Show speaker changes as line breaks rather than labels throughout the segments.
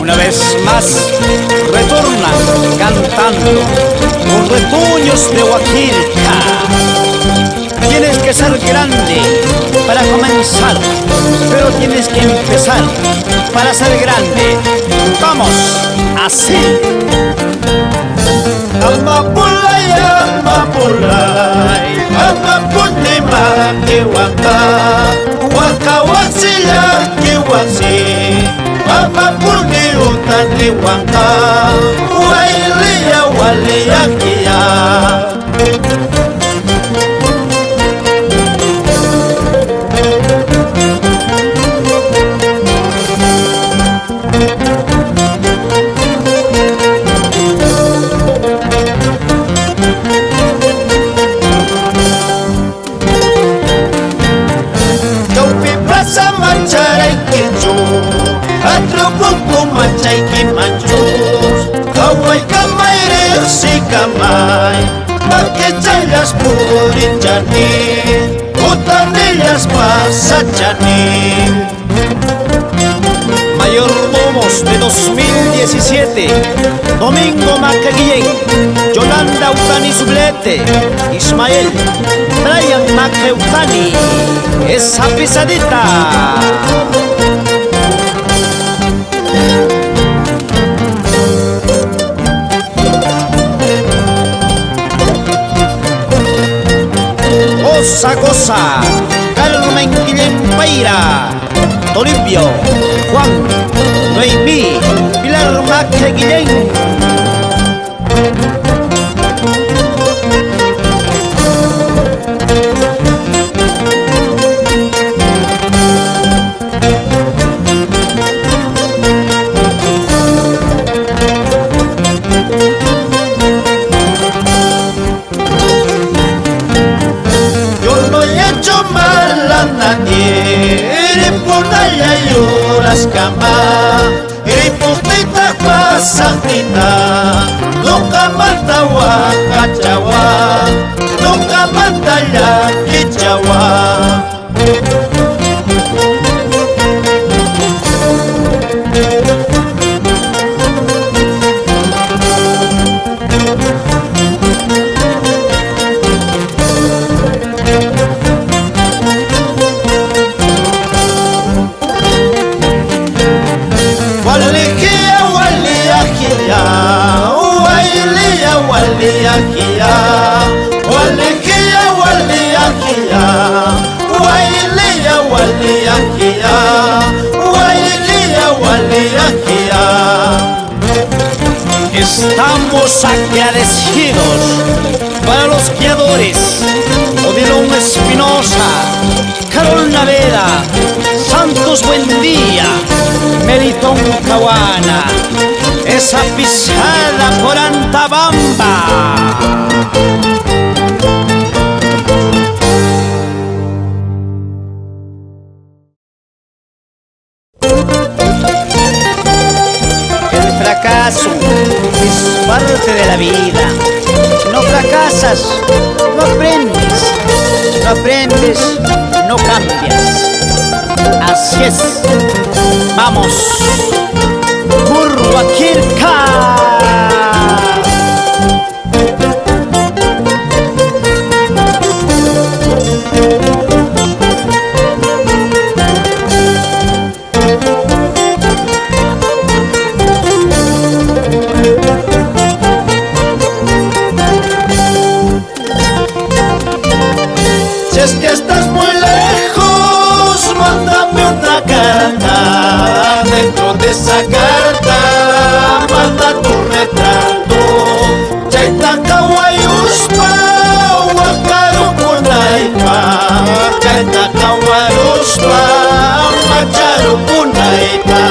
Una vez más retornan cantando con retoños de Huaquilca. Tienes que ser grande para comenzar, pero tienes que empezar para ser grande. Vamos, así.
Amapulay, amapulay, amapunema kiwaka, waka wasila kiwasi, amapulni utani waka, wailia walia kia. Macay kimanchus, kaway kamay si kamay, makicayas purin janin, utanillas pasachanin.
Mayordomos de 2017, Domingo Macaguillén, Yolanda Utani Sublete, Ismael, Brian Macautani, esa pisadita. Goza, goza, Carmen Guillén Peira, Toribio, Juan, Noemí, Pilar Maque Guillén.
Kama Riputita pasakita Nunca matawa kacawa Nunca mataya kicawa.
Estamos agradecidos para los guiadores Odilon Espinosa, Carol Naveda, Santos Buendía, Melitón Caguana, esa pisada por Antabamba. Es parte de la vida. Si no fracasas, no aprendes. Si no aprendes, no cambias. Así es. Vamos. Huaquilca.
Es que estás muy lejos, mándame una carta. Dentro de esa carta, manda tu retrato. Chaita Wayuspa, Wakaru Punaipa. Chaita Wayuspa, Macharu Punaipa.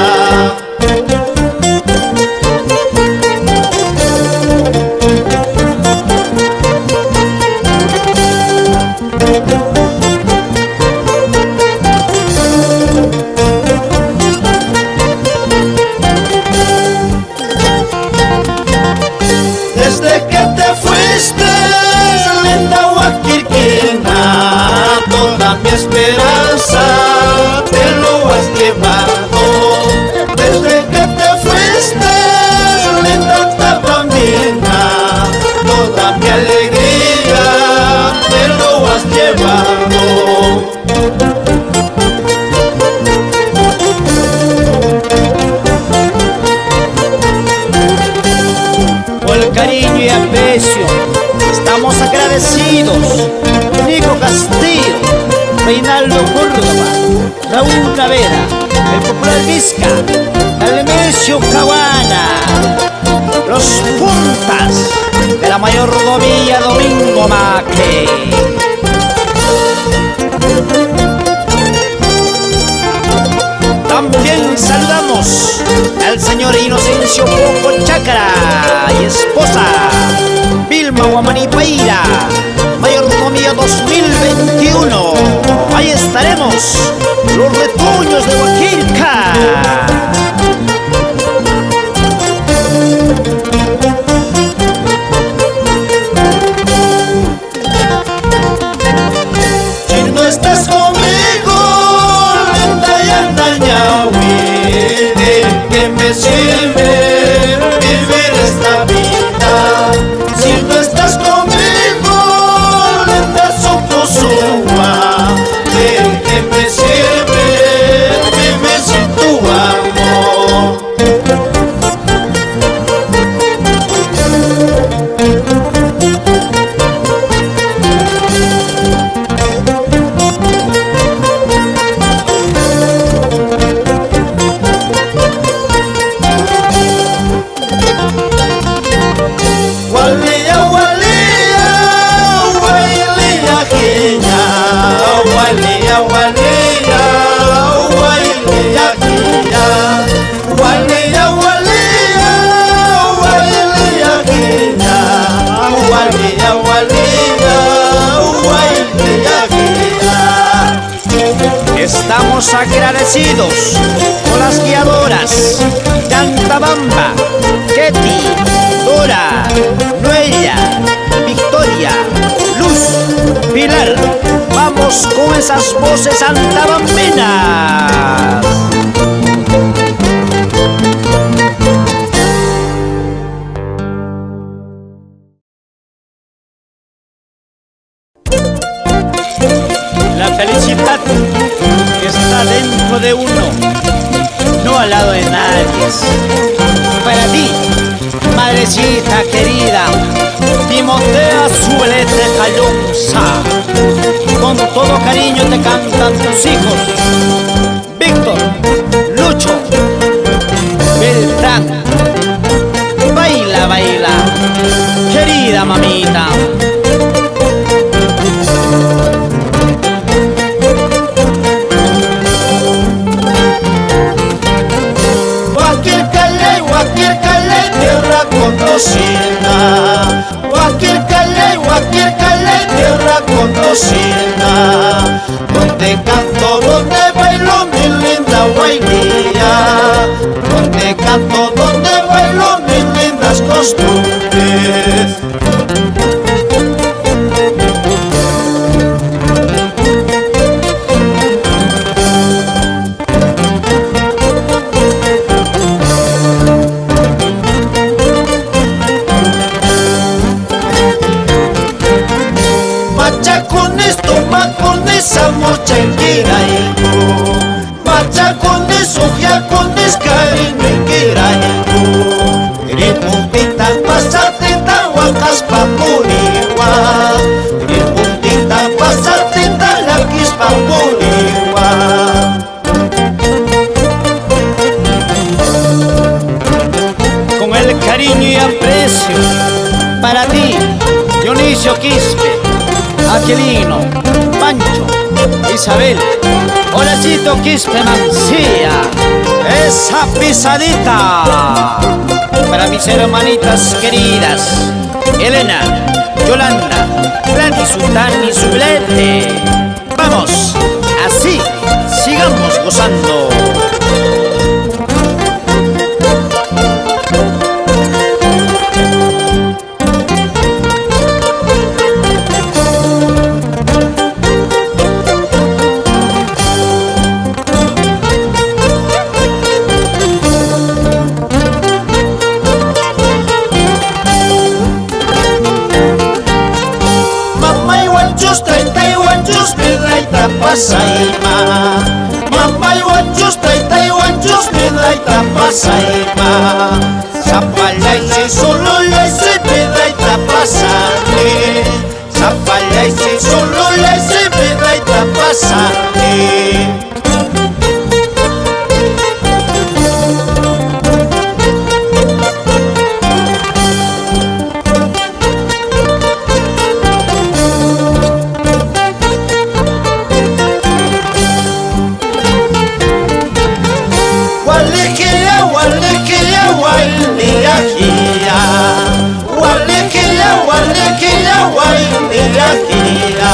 Pisca, el Nemesio Caguana, los puntas de la mayordomía Domingo Maque. También saludamos al señor Inocencio Poco Chácara y esposa Vilma Guamanipaira, mayordomía 2021. Ahí estaremos, los retoños de Huaquilca.
Si no estás conmigo, linda y andañahui, ¿de qué me sirve vivir esta vida? Si no estás conmigo, linda Sopozua, ¿de qué me sirve vivir sin tu amor? Walia, walia, wailia hinya, walia, walia, wailia hinya, walia, walia, wailia hinya, walia, walia, wailia hinya.
Estamos agradecidos con las guiadoras Yantabamba, Ketty, Dora, Noelia, Victoria, Luz, Pilar. Vamos con esas voces antabambinas. La felicidad está dentro de uno, no al lado de nadie. Para ti, madrecita querida, Timotea Zulete Calonza, con todo cariño te cantan tus hijos, Víctor, Lucho, Beltrán. Baila, baila, querida mamita.
Tierra conocida, Guaquil Caley, tierra conocida, donde canto, donde bailo mi linda guainía, donde canto, donde bailo mis lindas costumbres. Esa mocha en Kiraiku, machacones, ojiacones, cariño en Kiraiku, Gripuntita, pasatita, huacas papuriwa, Gripuntita, pasatita, laquis papuriwa.
Con el cariño y aprecio para ti, Dionisio Quispe, Aquilino, Pancho, Isabel, Horacito Quispe Mancía, esa pisadita para mis hermanitas queridas, Elena, Yolanda, Gladys, Sultán y Zulete. Vamos, así, sigamos gozando.
Pasaima, mamá y guanchos, taita y guanchos, pedaita pasaima, zapala y si solo le se pedaita pasarle, zapala y si solo le se pedaita pasarle. walekia wailiakia, walekia walekia wailiakia,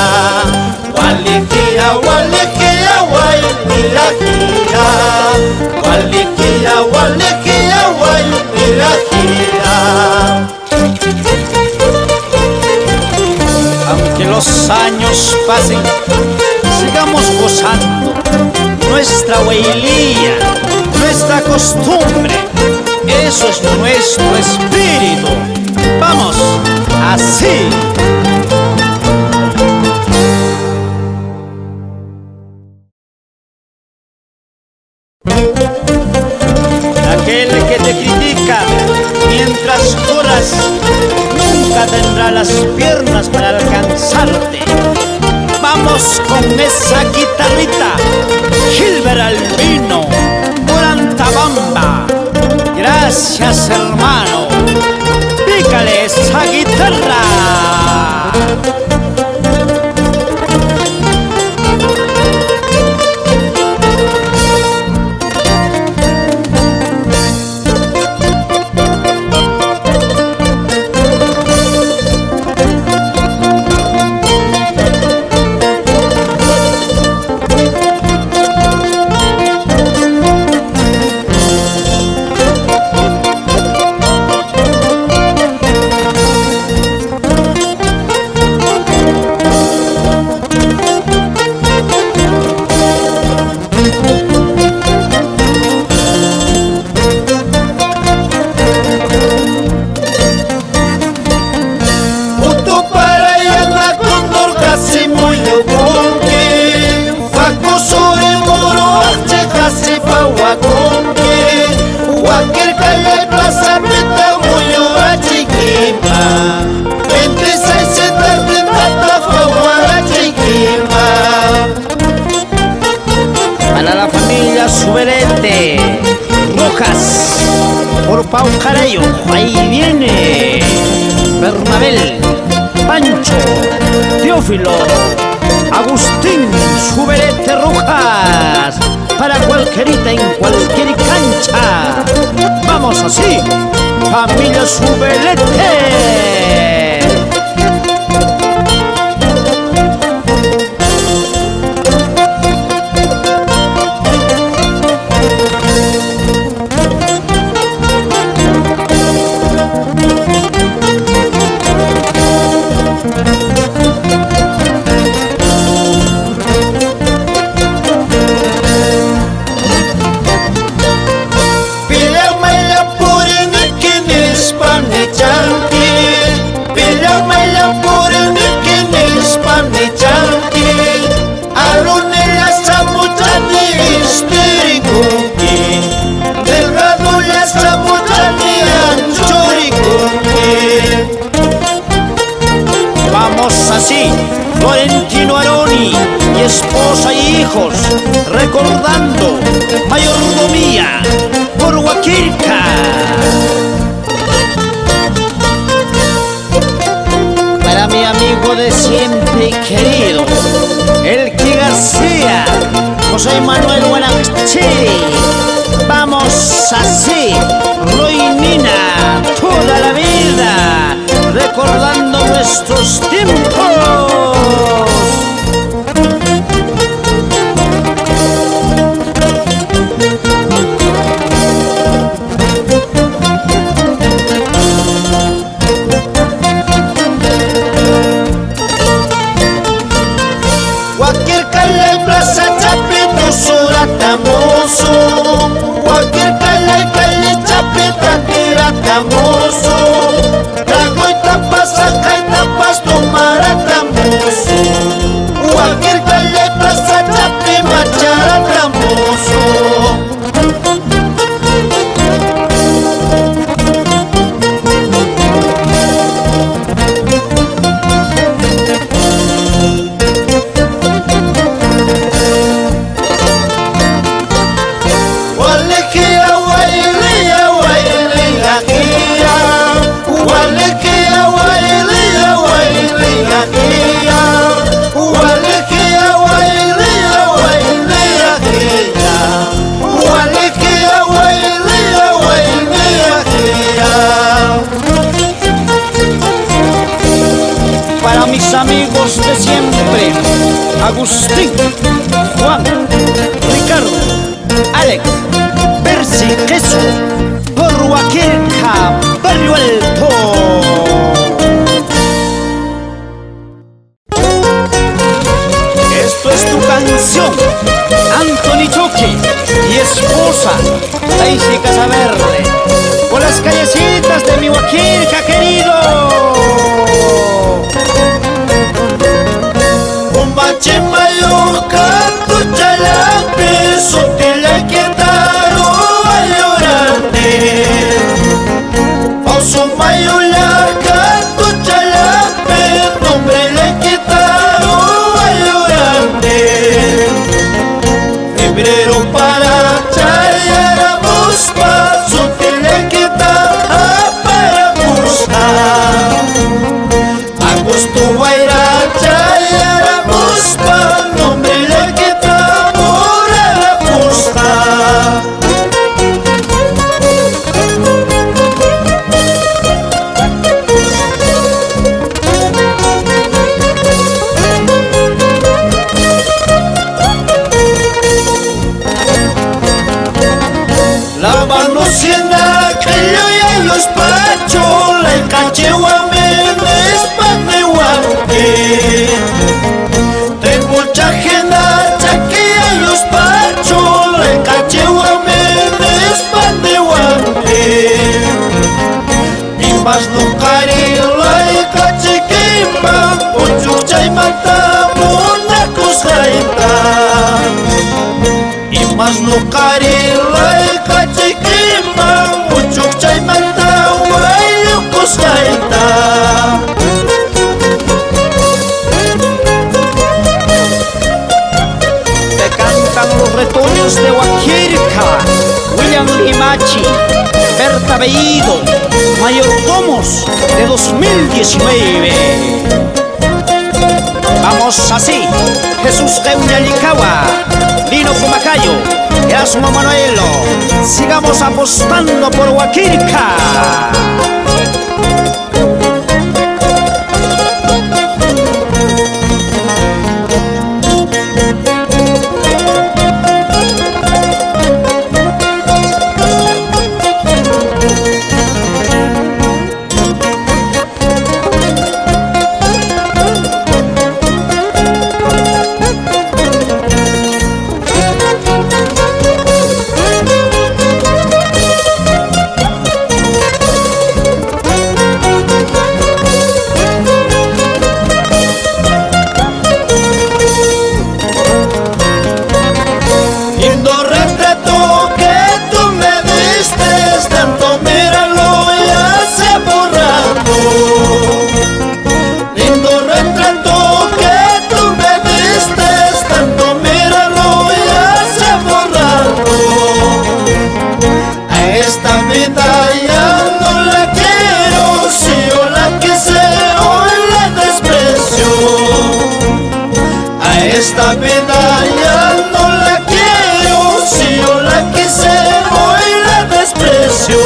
walekia walekia wailiakia, walekia walekia wailiakia.
Aunque los años pasen, sigamos gozando nuestra huelía, nuestra costumbre. Eso es nuestro espíritu. Vamos, así. Aquel que te critica mientras corras nunca tendrá las piernas para alcanzarte. Vamos con esa guitarrita, Gilbert Albino, por Antabamba. Gracias, hermano. Pícale esa guitarra. Para la familia Suberete, Rojas, por Pau Carello, ahí viene Bernabel, Pancho, Teófilo, Agustín Suberete Rojas, para cualquierita en cualquier cancha. Vamos así, familia Suberete. Así, Florentino Aroni y esposa y hijos, recordando mayordomía por Huaquirca. Para mi amigo de siempre y querido, Elqui García, José Manuel Guanachiri. Vamos así, Roy Nina, toda la vida, recordando nuestros tiempos.
Huaquirca la plaza Chapito Suratamoso, Huaquirca la calle Chapita Kiratamoso, trago y tapas, saca y tapas, tomar atamoso.
Agustín, Juan, Ricardo, Alex, Percy, Queso, por Huaquilca, Barrio Alto. Esto es tu canción, Anthony Choque y esposa, Daisy Casaverde, por las callecitas de mi Huaquilca querido.
Machimayoka, tu chalape, sotile quedaro a llorarte. Pauso mayolaca, tu chalape, nombre le quedaro a llorarte. Febrero para chayaramos pa, sotile quedaro para buscar. Agosto guairacha. Nombre le queda por la posta. La mano siena que yo ya los pacho, la cache guamenes pa' me guante. Mucha gente que a los pachos le caché guamenes pan de guante. Y más no carila y caché quema, puchucha y mata una cosjaita. Y más no carila y caché quema, puchucha y mata una cosjaita.
Los retoños de Huaquilca, William Limachi, Berta Bellido, mayordomos de 2019. Vamos así, Jesús Geuñalicagua, Lino Pumacayo, Erasmo Manuelo, sigamos apostando por Huaquilca.
Esta medalla no la quiero, si yo la quise hoy la desprecio.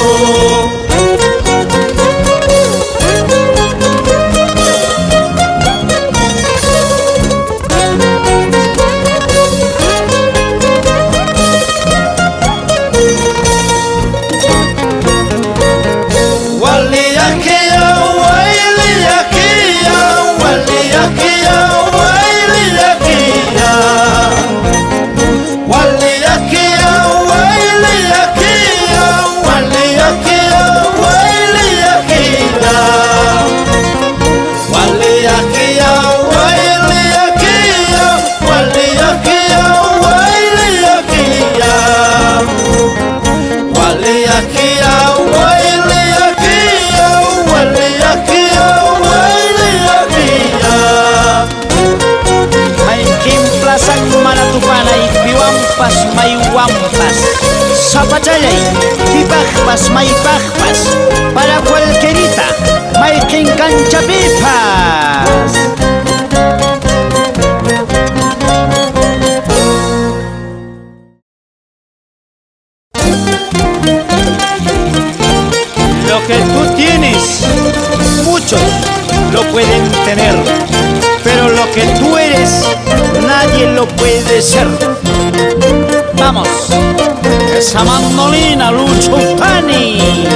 Mayuampas, mayuampas, zapachalay, tipajpas, maypajpas, para cualquierita, mayquen canchapipas. Lo que tú tienes, muchos lo pueden tener, pero lo que tú eres, nadie nadie lo puede ser. Vamos, esa mandolina Lucho Tani.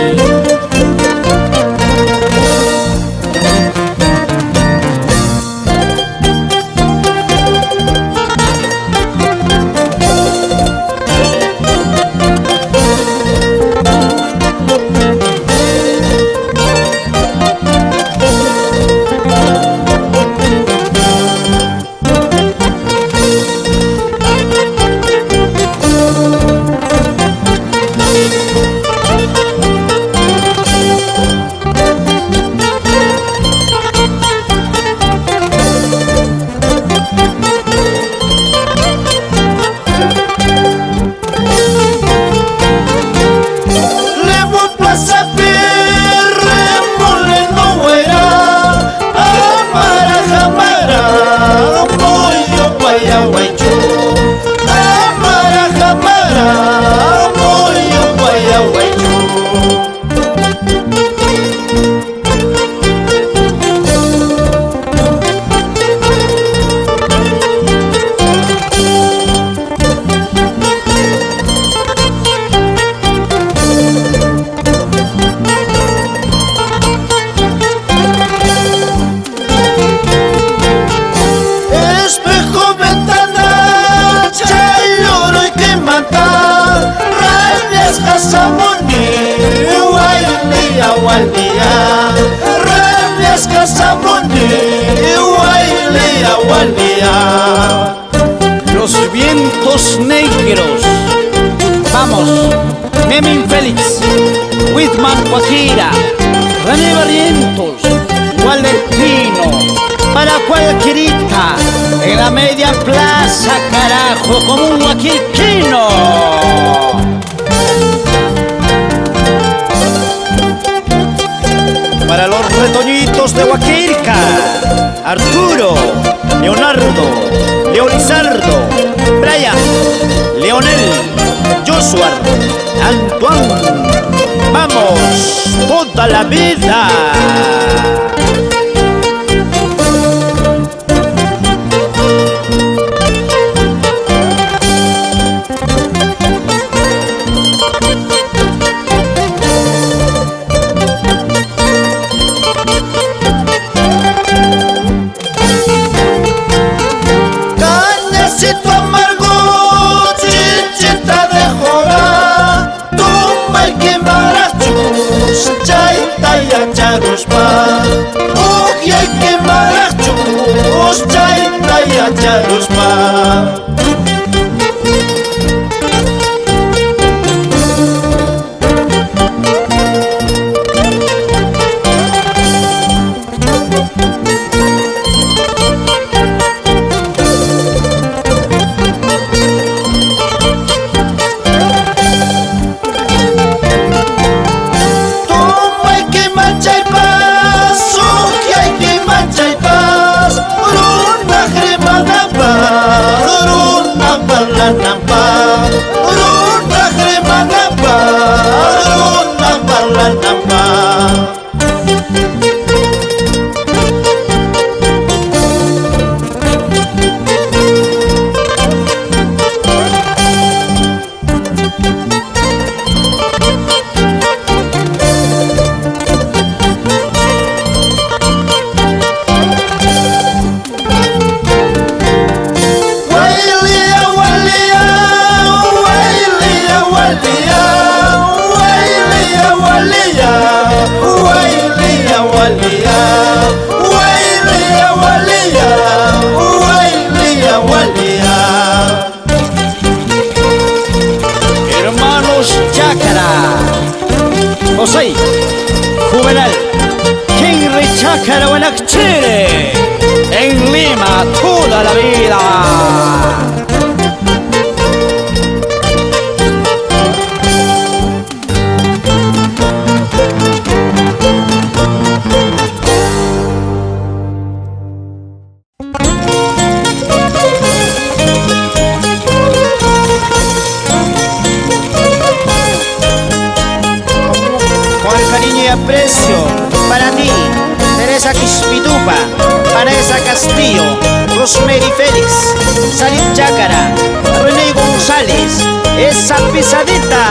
Los vientos negros. Vamos, Memín Félix, Whitman Guajira, René Barrientos, Walter Pino, para cualquierita, en la media plaza, carajo, como un guaquiquino. Para los retoñitos de Huaquirca, Arturo, Leonardo, Leonizardo, Brian, Leonel, Joshua, Antoine. Vamos, toda la vida. José, Juvenal, Henry Chácara Buenachere, en Lima toda la vida. Aprecio para ti, Teresa Quispitupa, Vanessa Castillo, Rosemary Félix, Sarit Chácara, René González, esa pisadita.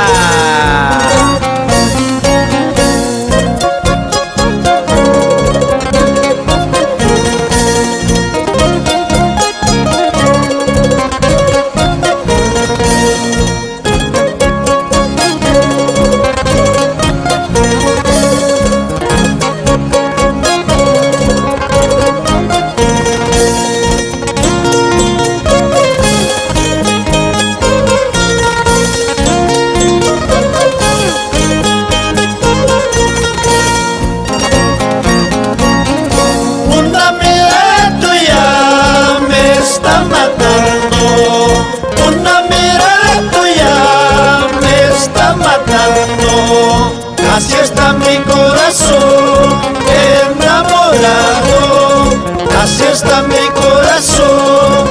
Así está mi corazón enamorado, así está mi corazón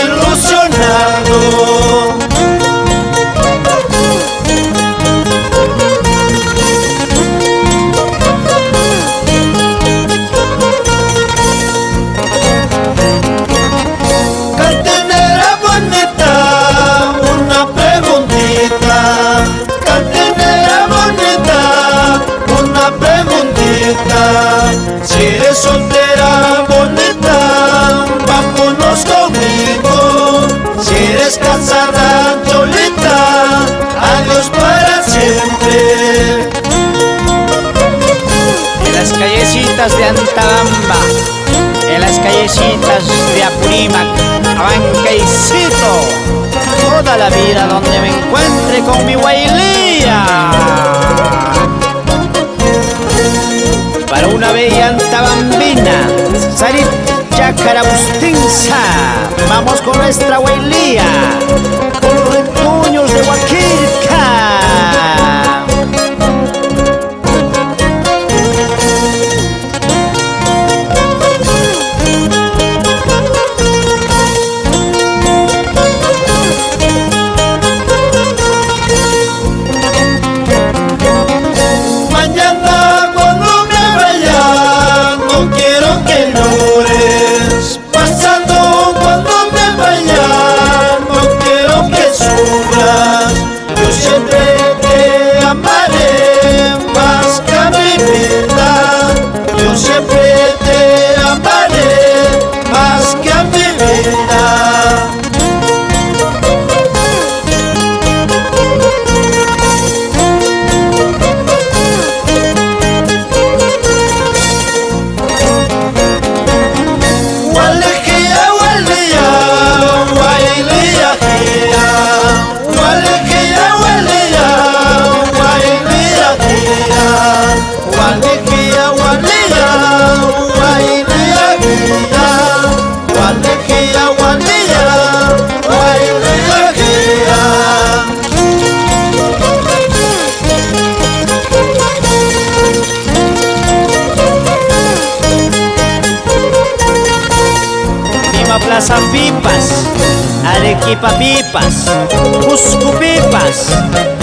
ilusionado. Cantinera bonita, una preguntita. Cantinera bonita, una preguntita. Si eres soltera bonita, vámonos conmigo. Si eres casada cholita, adiós para siempre.
En las callecitas de Antabamba, en las callecitas de Apurímac, Abancaicito, toda la vida donde me encuentre con mi Guailía. Para una bella antabambina, Sarit Chácara Bustinza, vamos con nuestra Guailía, con los retoños de Huaquirca. Plaza Pipas, Arequipa Pipas, Cusco Pipas,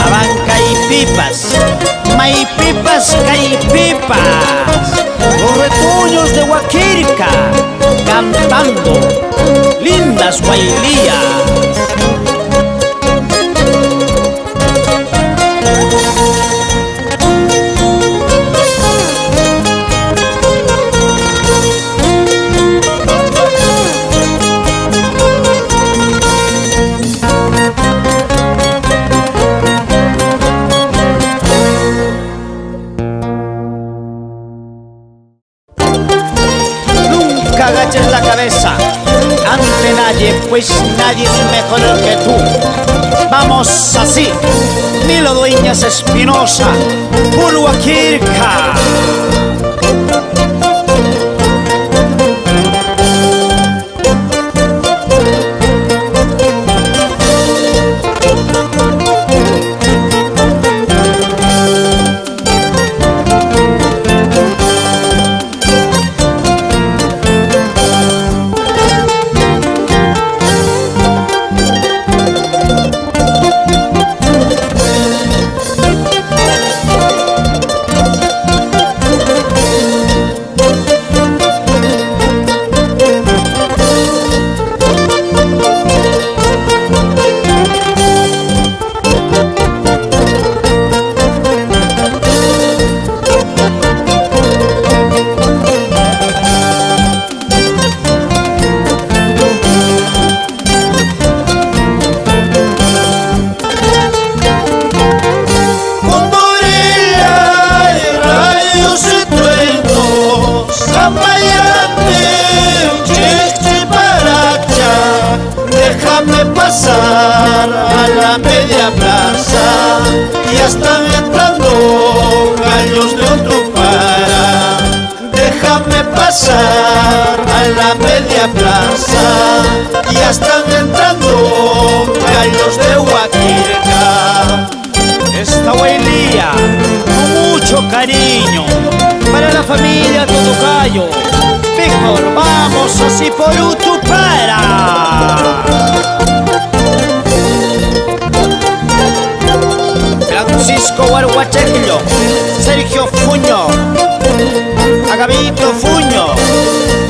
Abancay Pipas, May Pipas, Cay Pipas, los retoños de Huaquirca, cantando lindas Guailías. Agaches la cabeza ante nadie, pues nadie es mejor que tú. Vamos así, Nilo Dueñas Espinosa, Huaquirca.
pasar a la media plaza. Ya están entrando gallos de Huaquirca.
Esta huelía con mucho cariño para la familia Totocayo. Víctor, vamos así por Utupara. Francisco Guarguachequillo, Sergio Fuño, Agavito Fuño,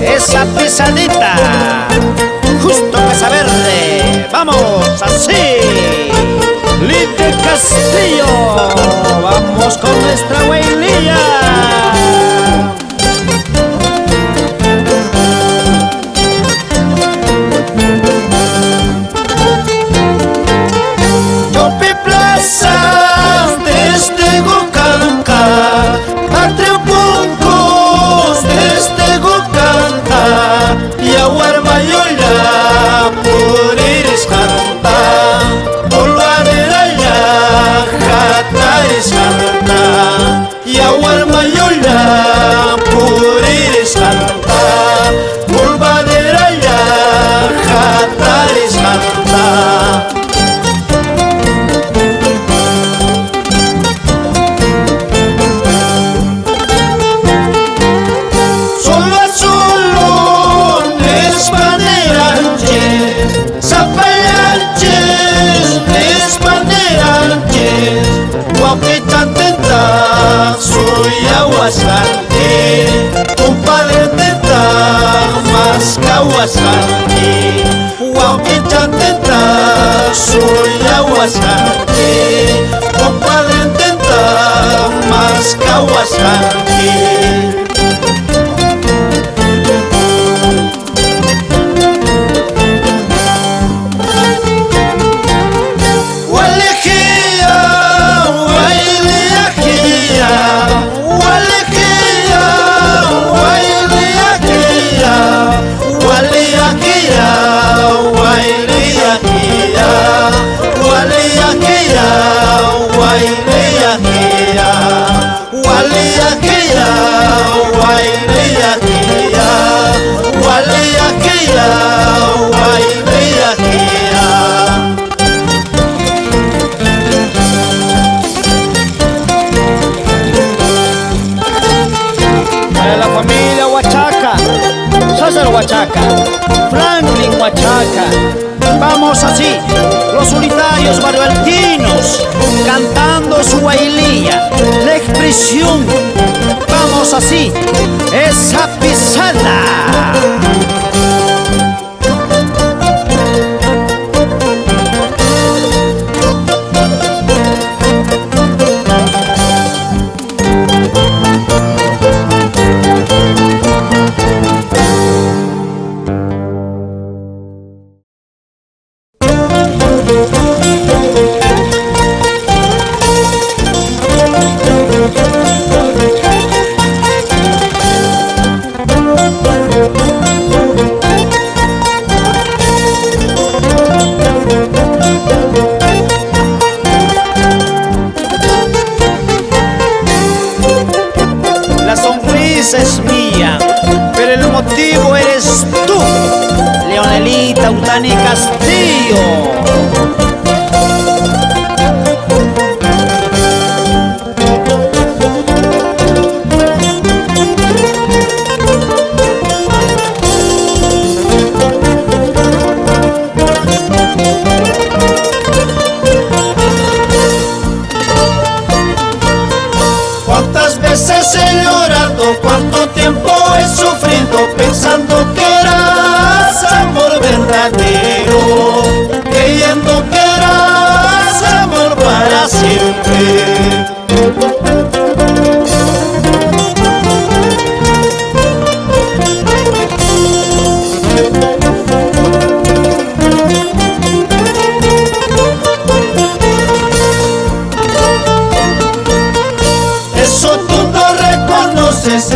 esa pesadita, justo Casa Verde, vamos así. Linde Castillo, vamos con nuestra huelilla.
Chopi Plaza desde Gocanca, Atrepuncos desde Gocanca, y Aguarmayola por Iris Canta, Polvadera ya Jatares Canta, y Aguarmayola por Iris Canta, Polvadera ya Jatares Canta. Soy Aguascaliente, compadre tenta más que Aguascaliente. Guauquita tenta, soy Aguascaliente, compadre tenta más que Aguascaliente.
Para la familia Huachaca, César Huachaca, Franklin Huachaca, vamos así, los unitarios barbaltinos, cantando su bailía, la expresión, vamos así, esa pisada. Es mía, pero el motivo eres tú, Leonelita Utani Castillo.
¿Cuántas veces he llorado? ¿Cuánto tiempo he sufrido pensando que eras amor verdadero? Creyendo que eras amor para siempre.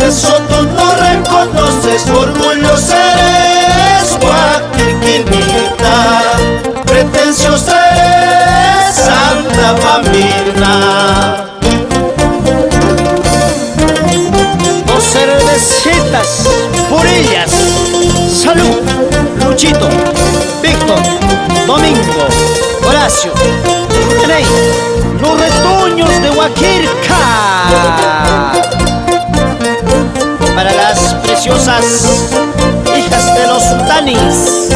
Eso tú no reconoces, orgullosa eres, Huaquirquinita, pretenciosa eres, Santa Pamirna.
Dos cervecitas precio. Tenéis los retoños de Huaquirca para las preciosas hijas de los sultanes: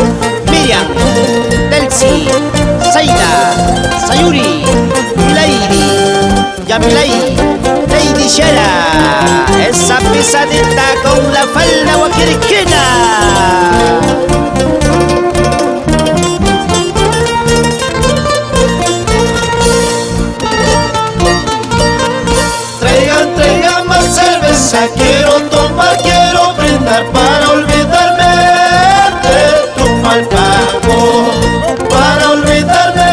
Miriam, Delcy, Zaida, Sayuri, Lady, Yamilay, Lady Shera. Esa pisadita con la falda huaquirquina.
Traigan más cerveza, quiero tomar, quiero brindar para olvidarme de tu mal pago, para olvidarme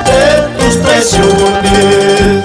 de tus traiciones.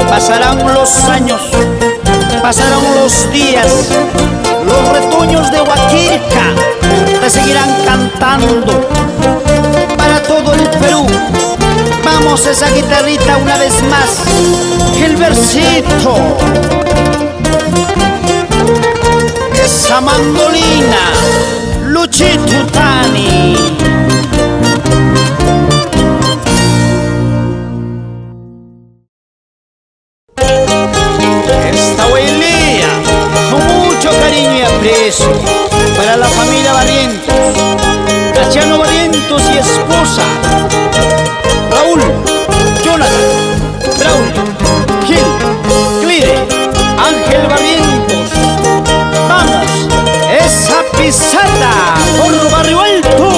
Pasarán los años, pasarán los días, los retoños de Huaquirca te seguirán cantando para todo el Perú. Vamos, esa guitarrita una vez más, el versito, esa mandolina, Luchito Tani. Para la familia Barrientos, Casiano Barrientos y esposa, Raúl, Jonathan, Braulio, Gil, Clide, Ángel Barrientos. Vamos, esa pisada por Barrio Alto.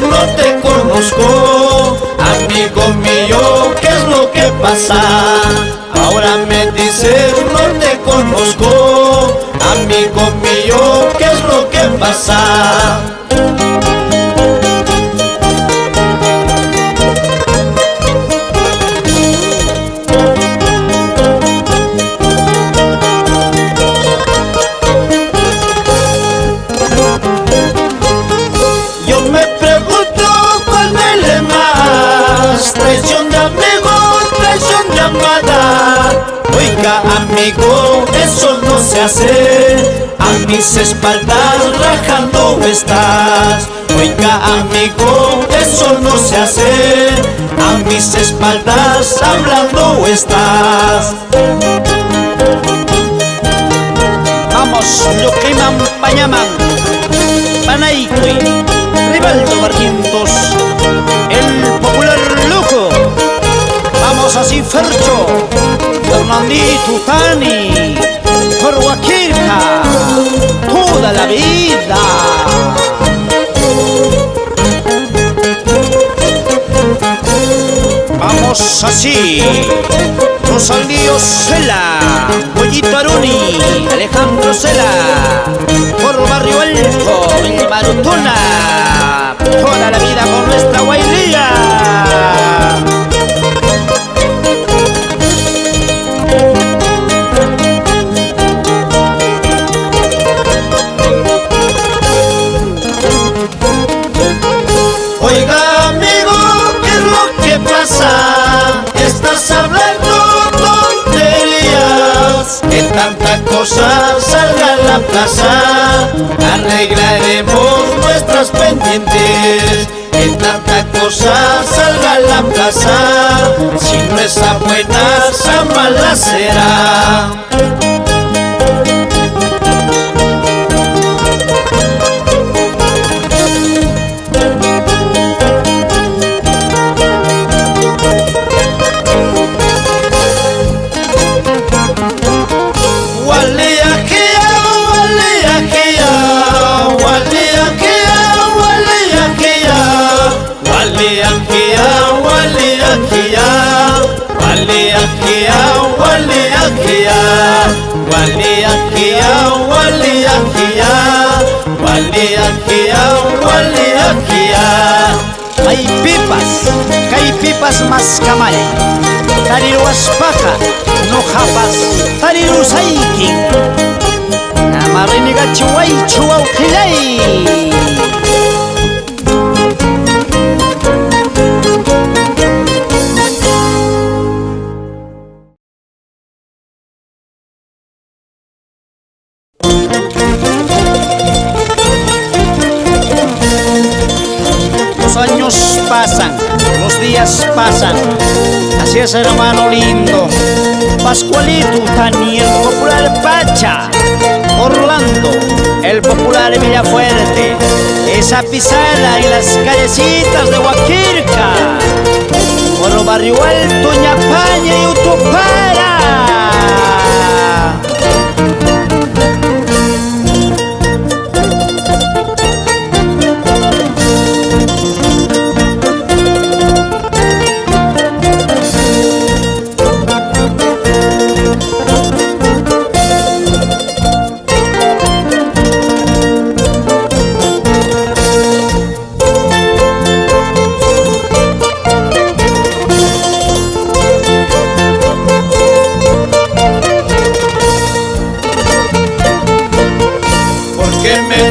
No te conozco, amigo mío, ¿qué es lo que pasa? Ahora me dices no te conozco, amigo mío, ¿qué es lo que pasa? Traición de amigo, traición de amada. Oiga amigo, eso no se hace. A mis espaldas rajando estás. Oiga amigo, eso no se hace. A mis espaldas hablando estás.
Vamos, Yucayman, Pañaman, Panaicui, Rivaldo Barrientos, el popular loco. Vamos así, Fercho, Fernandito Tani, por Huaquirca, toda la vida. Vamos así, Rosalío Cela, Pollito Aruni, Alejandro Cela, por Barrio Alto, Villa Marutuna, toda la vida con nuestra Guailía.
tanta cosa salga a la plaza, arreglaremos nuestras pendientes. Que tanta cosa salga a la plaza, si no es a buenas, a malas será.
Hay pipas más camare, tariru aspaka, no japas, tariru saikin, namariniga chuay chuau kilay. Los años pasan, los días pasan, así es, hermano lindo. Pascualito, Tani, el popular Pacha, Orlando, el popular Villafuerte, esa pisada en las callecitas de Huaquirca, por Barrio Alto, Ñapaña y Utupara.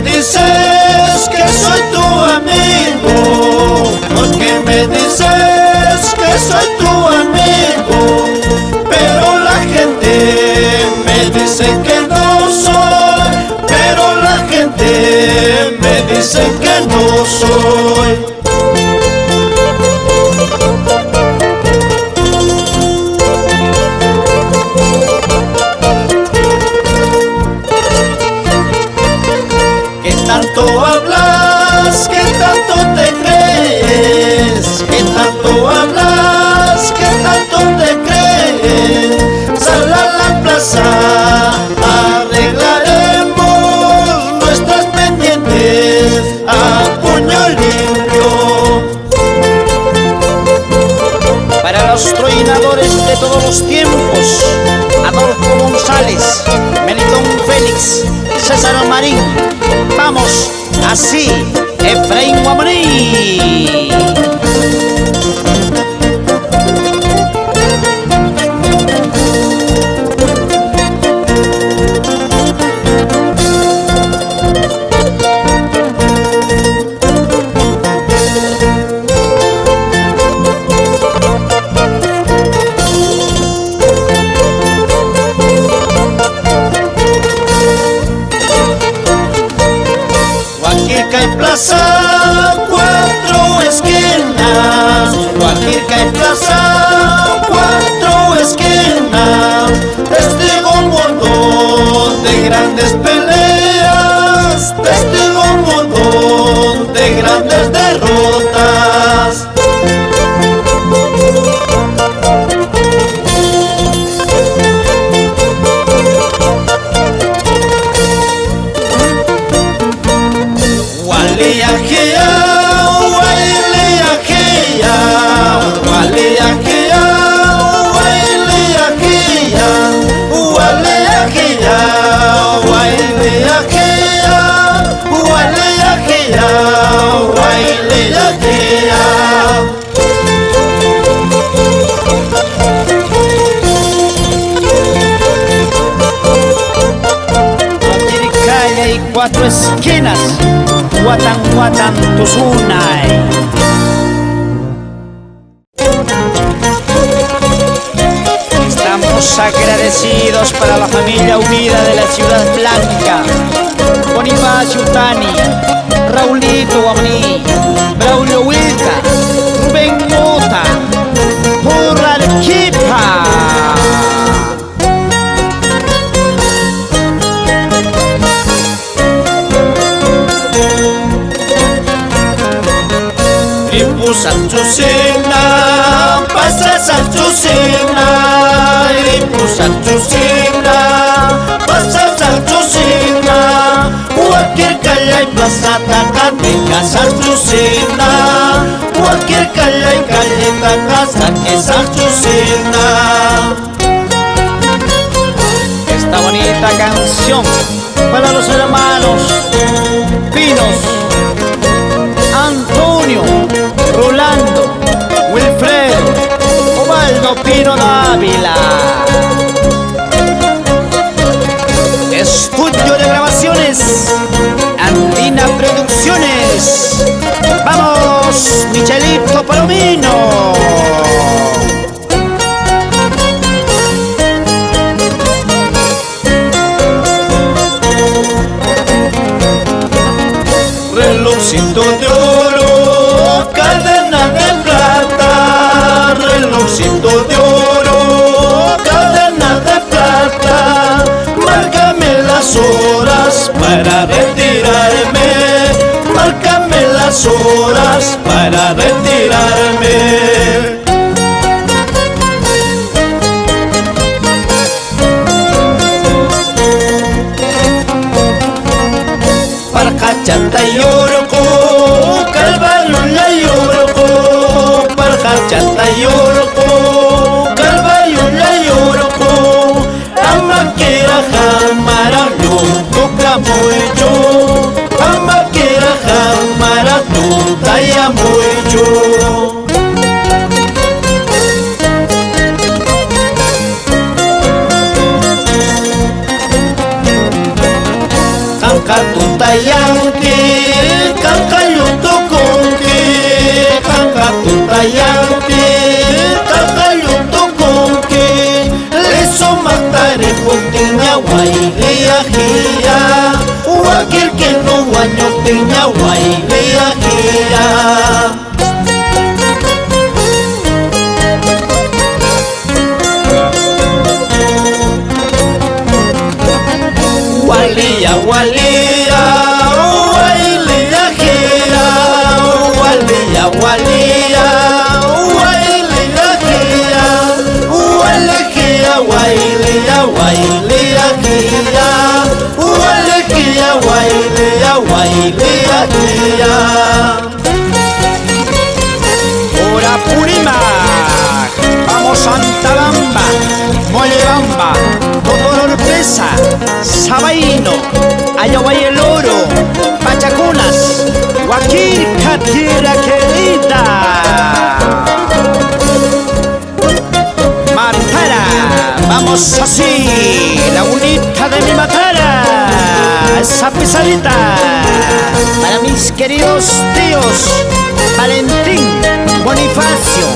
Dices que soy tu amigo, porque me dices que soy tu amigo, pero la gente me dice que no soy, pero la gente me dice que no soy. Tanto hablas, que tanto te crees, que tanto hablas, que tanto te crees. Sal a la plaza, arreglaremos nuestras pendientes a puño limpio.
Para los troinadores de todos los tiempos, Adolfo González, Melitón Félix, César Marín, vamos así, Efraín Guamaní.
En plaza, cuatro esquinas, Guajirca en plaza, cuatro esquinas, testigo un montón de grandes peleas, testigo un montón de grandes derrotas.
Cuatro esquinas, Guatan, Guatan, Tuzunay. Estamos Saludos agradecidos para la familia unida de la Ciudad Blanca. Bonifacio Tani, Raulito Guamaní, Braulio Huilca, Rubén Mota, por Arequipa.
Ripu Sanchusina, pasa Sanchusina, Ripu Sanchusina, pasa Sanchusina, cualquier calle y plaza tacateca Sanchusina, cualquier calle y caleta casa que Sanchusina.
Esta bonita canción para los hermanos Pinos, Antonio, Rolando, Wilfredo, Ovaldo Pino Dávila. Estudio de grabaciones, Andina Producciones. ¡Vamos, Michelito Palomino!
Relojcito de oro, cadena de plata, relojcito de oro, cadena de plata, márcame las horas para retirarme, márcame las horas para retirarme. Parcachata yoroko, Calvario la yoroko, Parcachata yoroko, Calvario la yoroko, Amaquera jamara luto camuyo, Amaquera jamara tuta yamuyo. Kankatuta yanki, kankayuto konki, kankatuta yanki, kankayuto konki, leso matare puntinya wailia hia, wakil que no guaño tinya wailia hia. Walia, walia, wailia hia, walia, walia, wailia hia, wailia, wailia, wailia hia, wailia, wailia, wailia hia.
Por Apurímac, vamos Santabamba, Mollebamba, Totororpesa, Sabaino, Ayahuay el Oro, Pachacunas, Huaquirca, tierra querida. Matara, vamos así, lagunita de mi Matara, esa pisadita, para mis queridos tíos, Valentín, Bonifacio,